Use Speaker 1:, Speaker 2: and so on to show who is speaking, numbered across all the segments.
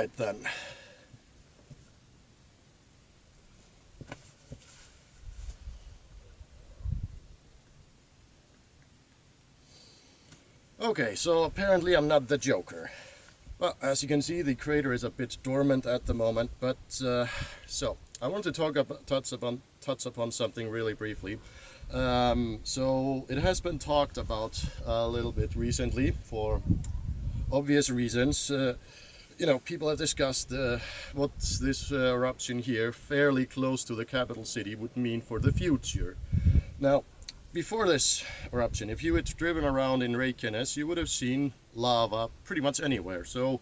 Speaker 1: Alright then. Okay, so apparently I'm not the Joker. Well, as you can see, the crater is a bit dormant at the moment, but so I want to touch upon something really briefly. So it has been talked about a little bit recently for obvious reasons. You know, people have discussed what this eruption here, fairly close to the capital city, would mean for the future. Now, before this eruption, if you had driven around in Reykjanesi, you would have seen lava pretty much anywhere. So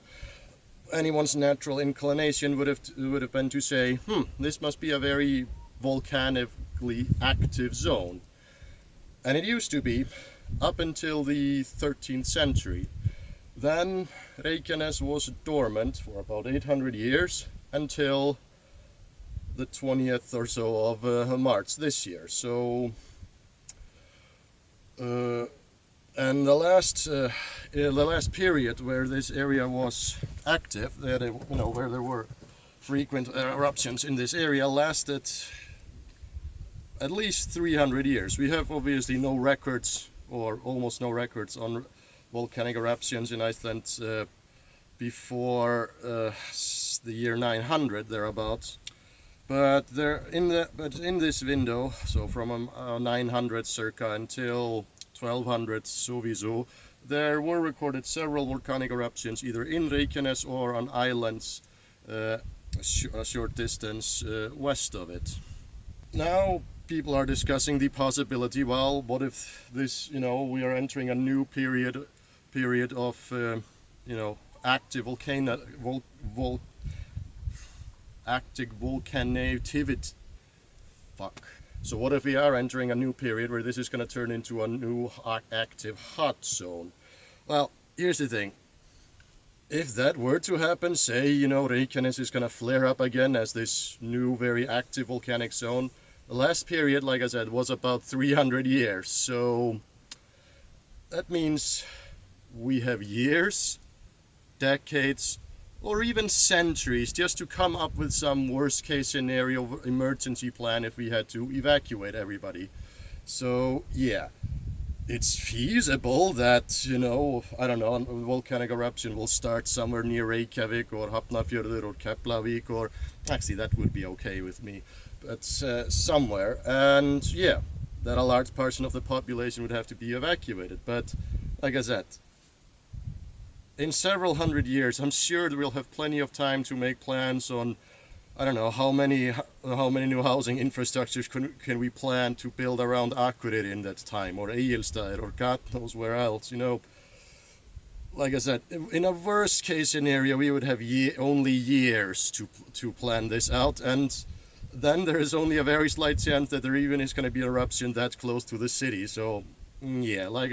Speaker 1: anyone's natural inclination would have been to say, this must be a very volcanically active zone. And it used to be up until the 13th century. Then Reykjanesi was dormant for about 800 years until the 20th or so of March this year. So and the last period where this area was active, where there were frequent eruptions in this area, lasted at least 300 years. We have obviously no records, or almost no records, on volcanic eruptions in Iceland before the year 900 thereabouts. But in this window, so from 900 circa until 1200 sowieso, there were recorded several volcanic eruptions either in Reykjanesi or on islands a short distance west of it. Now people are discussing the possibility, well, what if this, we are entering a new period of, active volcanativity. So what if we are entering a new period where this is going to turn into a new active hot zone? Well, here's the thing. If that were to happen, say, Reykjanesi is going to flare up again as this new very active volcanic zone, the last period, like I said, was about 300 years. So that means we have years, decades, or even centuries just to come up with some worst case scenario emergency plan if we had to evacuate everybody. So yeah, it's feasible that, I don't know, a volcanic eruption will start somewhere near Reykjavík or Hafnarfjörður or Keflavík, or actually that would be okay with me, but somewhere, and yeah, that a large portion of the population would have to be evacuated. But like I said, in several hundred years, I'm sure we'll have plenty of time to make plans on, I don't know, how many new housing infrastructures can we plan to build around Akureyri in that time, or Egilsstaðir, or God knows where else, Like I said, in a worst case scenario, we would have only years to plan this out, and then there is only a very slight chance that there even is going to be an eruption that close to the city. So yeah, like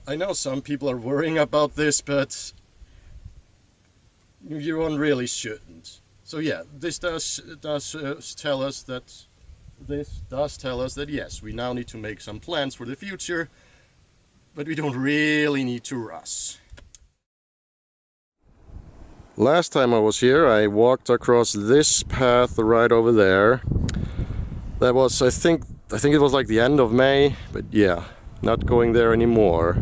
Speaker 1: I know some people are worrying about this, but you really shouldn't. So yeah, this does tell us that yes, we now need to make some plans for the future, but we don't really need to rush. Last time I was here, I walked across this path right over there. That was, I think it was like the end of May, but yeah, not going there anymore.